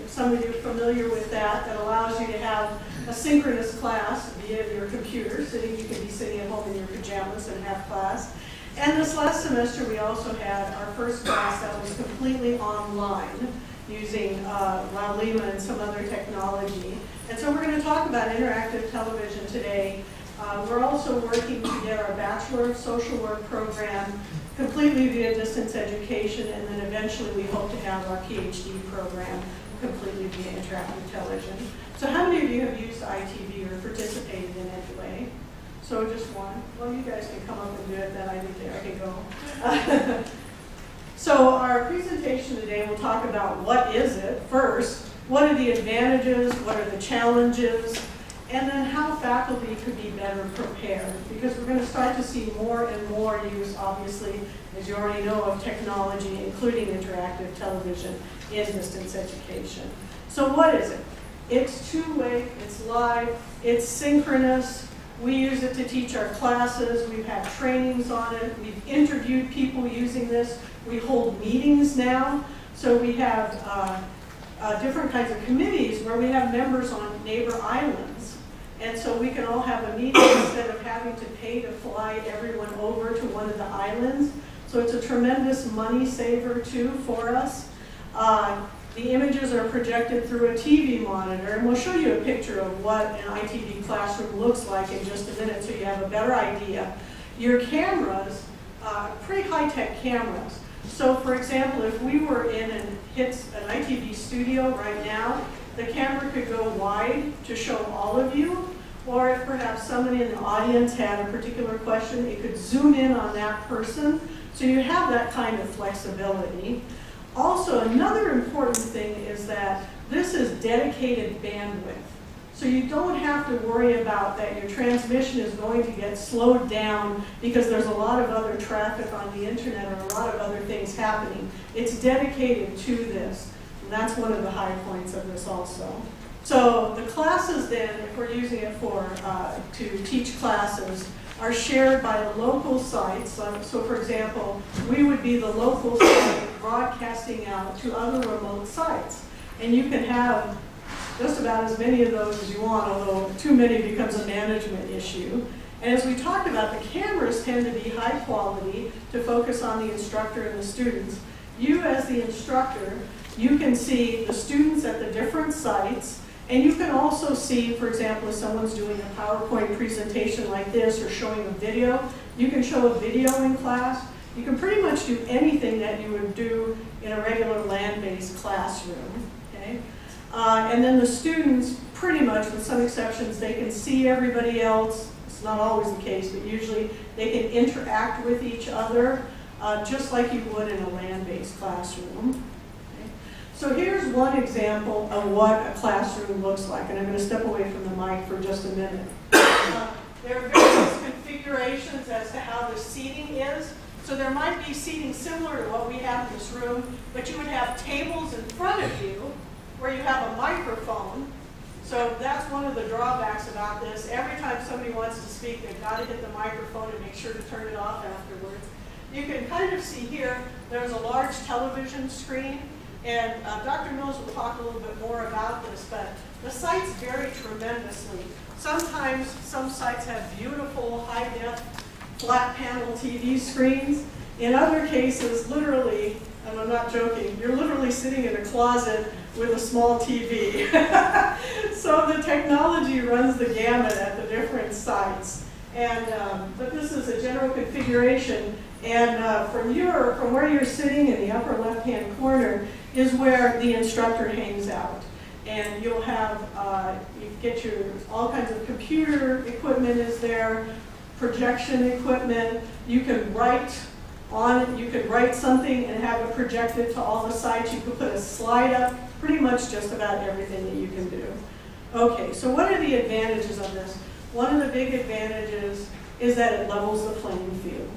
Some of you are familiar with that. That allows you to have a synchronous class via your computer. You can be sitting at home in your pajamas and have class. And this last semester, we also had our first class that was completely online using Laulima and some other technology. And so we're going to talk about interactive television today. We're also working to get our Bachelor of Social Work program completely via distance education, and then eventually we hope to have our PhD program completely via interactive television. So how many of you have used ITV or participated in any way? So just one. Well, you guys can come up and do it, then I can go. So our presentation today will talk about what is it first, what are the advantages, what are the challenges, and then how faculty could be better prepared, because we're going to start to see more and more use, obviously, as you already know, of technology, including interactive television in distance education. So what is it? It's two-way, it's live, it's synchronous. We use it to teach our classes. We've had trainings on it. We've interviewed people using this. We hold meetings now. So we have different kinds of committees where we have members on neighbor islands. And so we can all have a meeting instead of having to pay to fly everyone over to one of the islands. So it's a tremendous money saver too for us. The images are projected through a TV monitor, and we'll show you a picture of what an ITV classroom looks like in just a minute so you have a better idea. Your cameras, pretty high-tech cameras. So for example, if we were in an ITV studio right now, the camera could go wide to show all of you, or if perhaps somebody in the audience had a particular question, it could zoom in on that person. So you have that kind of flexibility. Also, another important thing is that this is dedicated bandwidth. So you don't have to worry about that your transmission is going to get slowed down because there's a lot of other traffic on the internet or a lot of other things happening. It's dedicated to this. And that's one of the high points of this also. So the classes then, if we're using it to teach classes, are shared by the local sites. So for example, we would be the local site broadcasting out to other remote sites. And you can have just about as many of those as you want, although too many becomes a management issue. And as we talked about, the cameras tend to be high quality to focus on the instructor and the students. You as the instructor, you can see the students at the different sites, and you can also see, for example, if someone's doing a PowerPoint presentation like this or showing a video, you can show a video in class. You can pretty much do anything that you would do in a regular land-based classroom. Okay? And then the students, pretty much, with some exceptions, they can see everybody else. It's not always the case, but usually they can interact with each other just like you would in a land-based classroom. So here's one example of what a classroom looks like, and I'm going to step away from the mic for just a minute. There are various configurations as to how the seating is. So there might be seating similar to what we have in this room, but you would have tables in front of you where you have a microphone. So that's one of the drawbacks about this. Every time somebody wants to speak, they've got to hit the microphone and make sure to turn it off afterwards. You can kind of see here, there's a large television screen. And Dr. Mills will talk a little bit more about this, but the sites vary tremendously. Sometimes some sites have beautiful high-def flat panel TV screens. In other cases, literally, and I'm not joking, you're literally sitting in a closet with a small TV. So the technology runs the gamut at the different sites. And, but this is a general configuration. And from where you're sitting in the upper left-hand corner is where the instructor hangs out. And you'll have, you get all kinds of computer equipment is there, projection equipment. You can write on it, you could write something and have it projected to all the sites. You could put a slide up, pretty much just about everything that you can do. Okay, so what are the advantages of this? One of the big advantages is that it levels the playing field.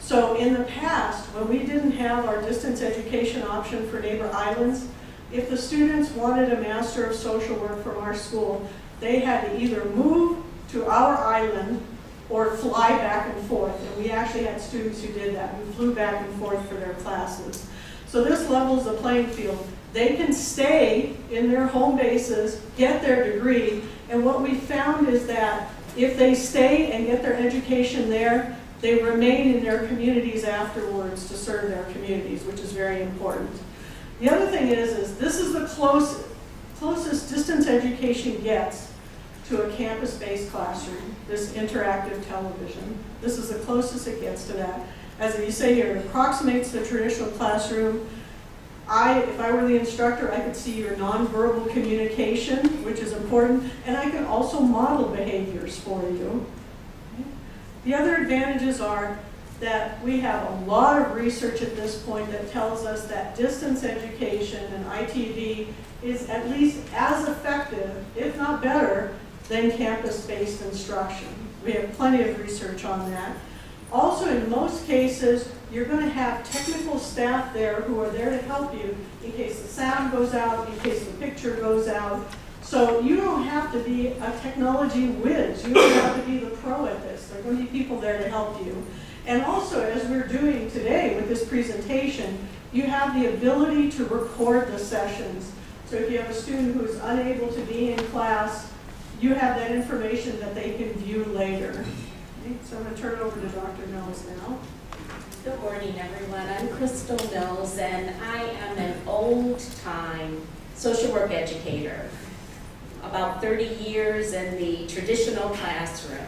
So in the past, when we didn't have our distance education option for neighbor islands, if the students wanted a Master of Social Work from our school, they had to either move to our island or fly back and forth. And we actually had students who did that, who flew back and forth for their classes. So this levels the playing field. they can stay in their home bases, get their degree, and what we found is that if they stay and get their education there, they remain in their communities afterwards to serve their communities, which is very important. The other thing is this is the closest distance education gets to a campus-based classroom, this interactive television. This is the closest it gets to that. As you say here, it approximates the traditional classroom. If I were the instructor, I could see your nonverbal communication, which is important, and I can also model behaviors for you. The other advantages are that we have a lot of research at this point that tells us that distance education and ITV is at least as effective, if not better, than campus-based instruction. We have plenty of research on that. Also, in most cases, you're going to have technical staff there who are there to help you in case the sound goes out, in case the picture goes out. So you don't have to be a technology whiz. You don't have to be the pro at this. There are going to be people there to help you. And also, as we're doing today with this presentation, you have the ability to record the sessions. So if you have a student who is unable to be in class, you have that information that they can view later. Okay, so I'm going to turn it over to Dr. Mills now. Good morning, everyone. I'm Crystal Mills, and I am an old-time social work educator. About 30 years in the traditional classroom.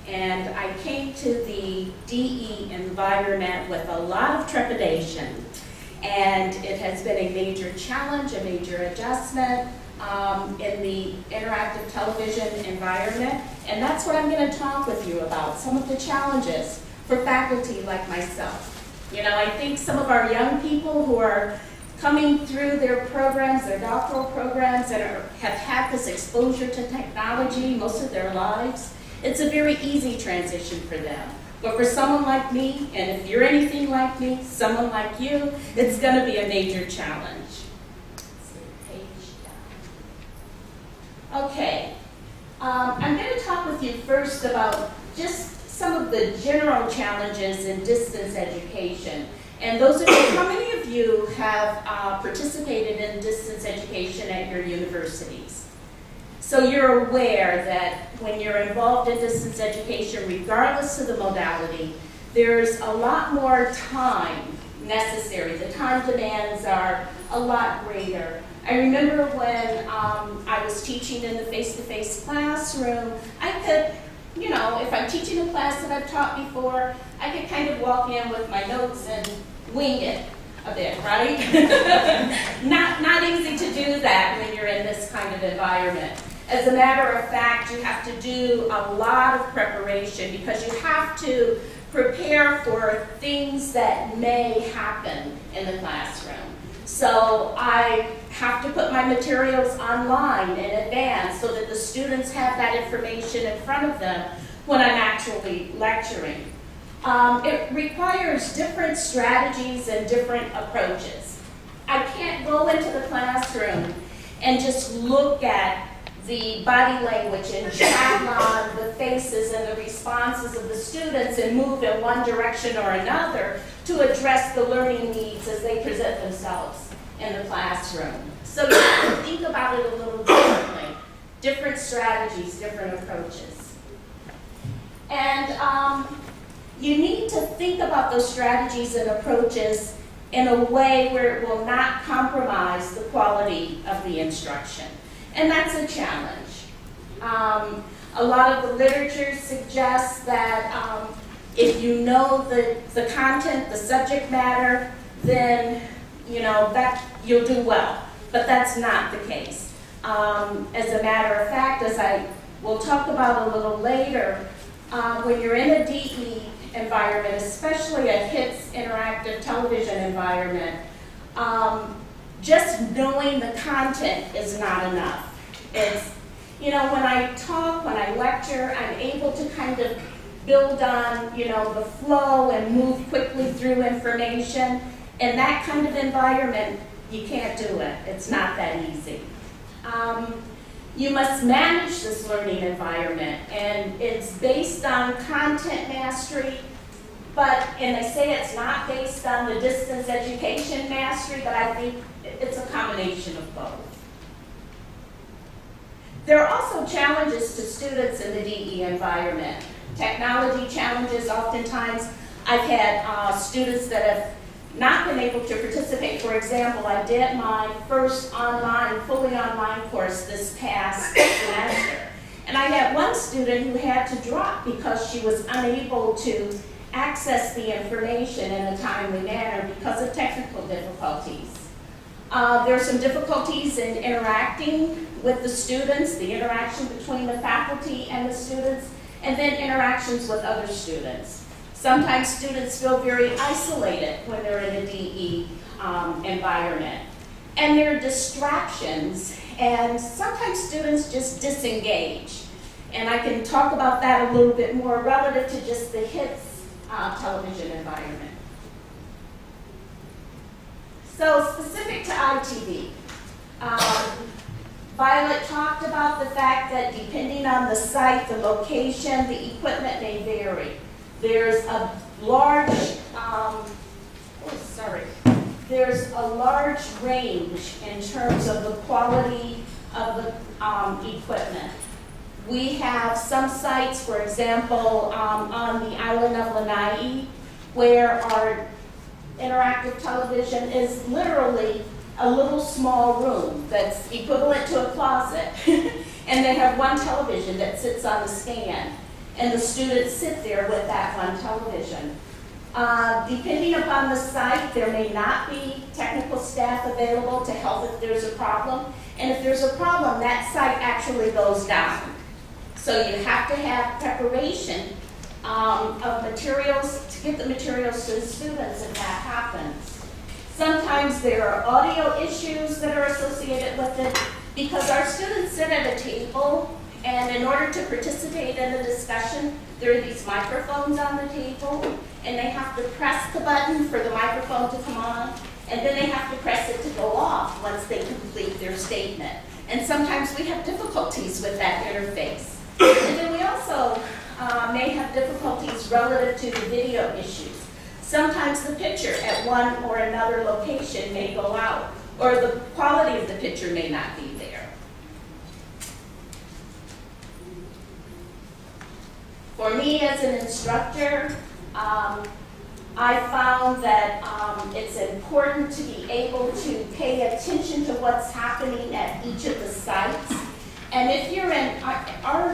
And I came to the DE environment with a lot of trepidation. And it has been a major challenge, a major adjustment in the interactive television environment. And that's what I'm going to talk with you about, some of the challenges for faculty like myself. You know, I think some of our young people who are coming through their programs, their doctoral programs, and have had this exposure to technology most of their lives, it's a very easy transition for them. But for someone like me, and if you're anything like me, someone like you, it's going to be a major challenge. Let's see, page down. Okay, I'm going to talk with you first about just some of the general challenges in distance education. And those of you, how many of you have participated in distance education at your universities? So you're aware that when you're involved in distance education, regardless of the modality, there's a lot more time necessary. The time demands are a lot greater. I remember when I was teaching in the face-to-face classroom, I could, you know, if I'm teaching a class that I've taught before, I could kind of walk in with my notes and wing it a bit, right? Not easy to do that when you're in this kind of environment. As a matter of fact, you have to do a lot of preparation because you have to prepare for things that may happen in the classroom. So I have to put my materials online in advance so that the students have that information in front of them when I'm actually lecturing. It requires different strategies and different approaches. I can't go into the classroom and just look at the body language and chat on the faces and the responses of the students and move in one direction or another to address the learning needs as they present themselves in the classroom. So you have to think about it a little differently. Different strategies, different approaches. And you need to think about those strategies and approaches in a way where it will not compromise the quality of the instruction. And that's a challenge. A lot of the literature suggests that if you know the content, the subject matter, then you know that you'll do well. But that's not the case. As a matter of fact, as I will talk about a little later, when you're in a DE environment, especially a HITS interactive television environment, just knowing the content is not enough. It's, you know, when I talk, when I lecture, I'm able to kind of build on, you know, the flow and move quickly through information. In that kind of environment, you can't do it. It's not that easy. You must manage this learning environment, and it's based on content mastery, and I say it's not based on the distance education mastery, but I think it's a combination of both. There are also challenges to students in the DE environment. Technology challenges, oftentimes I've had students that have not been able to participate. For example, I did my first fully online course this past semester. And I had one student who had to drop because she was unable to access the information in a timely manner because of technical difficulties. There are some difficulties in interacting with the students, the interaction between the faculty and the students, and then interactions with other students. Sometimes students feel very isolated when they're in a DE environment. And there are distractions, and sometimes students just disengage. And I can talk about that a little bit more relative to just the HITS television environment. So specific to ITV, Violet talked about the fact that depending on the site, the location, the equipment may vary. There's a large, there's a large range in terms of the quality of the equipment. We have some sites, for example, on the island of Lanai, where our interactive television is literally a little small room that's equivalent to a closet. And they have one television that sits on the stand. And the students sit there with that one television. Depending upon the site, there may not be technical staff available to help if there's a problem. And if there's a problem, that site actually goes down. So you have to have preparation of materials to get the materials to the students if that happens. Sometimes there are audio issues that are associated with it because our students sit at a table, and in order to participate in the discussion, there are these microphones on the table, and they have to press the button for the microphone to come on, and then they have to press it to go off once they complete their statement. And sometimes we have difficulties with that interface. And then we also may have difficulties relative to the video issues. Sometimes the picture at one or another location may go out, or the quality of the picture may not be there. For me as an instructor, I found that it's important to be able to pay attention to what's happening at each of the sites. And if you're in our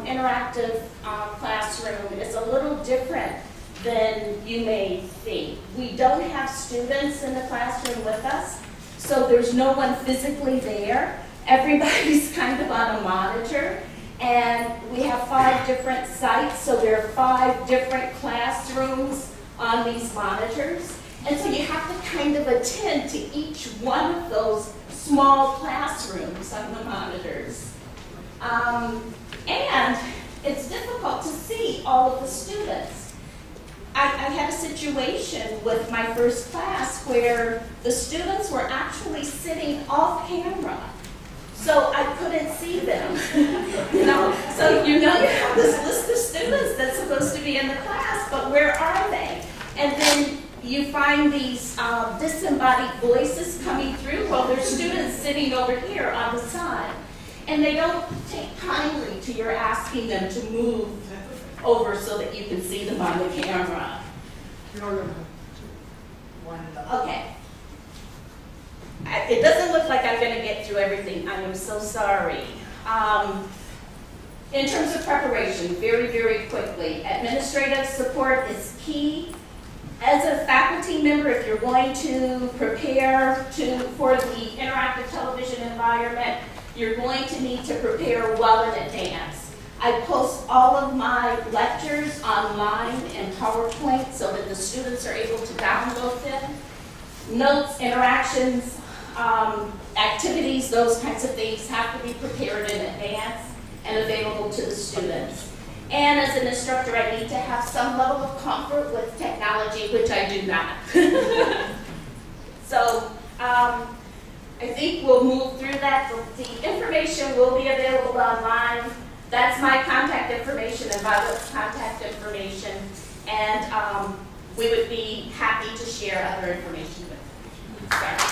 interactive classroom is a little different than you may think. We don't have students in the classroom with us, so there's no one physically there. Everybody's kind of on a monitor, and we have 5 different sites, so there are 5 different classrooms on these monitors. And so you have to kind of attend to each one of those small classrooms on the monitors. And it's difficult to see all of the students. I had a situation with my first class where the students were actually sitting off camera, so I couldn't see them. So you have this list of students that's supposed to be in the class, but where are they? And then you find these disembodied voices coming through. Well, there's students sitting over here on the side, and they don't take kindly to your asking them to move over so that you can see them on the camera. Okay. It doesn't look like I'm going to get through everything. I am so sorry. In terms of preparation, very, very quickly, administrative support is key. As a faculty member, if you're going to prepare for the interactive television environment, you're going to need to prepare well in advance. I post all of my lectures online in PowerPoint so that the students are able to download them. Notes, interactions, activities, those kinds of things have to be prepared in advance and available to the students. And as an instructor, I need to have some level of comfort with technology, which I do not. So I think we'll move through that. The information will be available online. That's my contact information and Violet's contact information. And we would be happy to share other information with you. Sorry.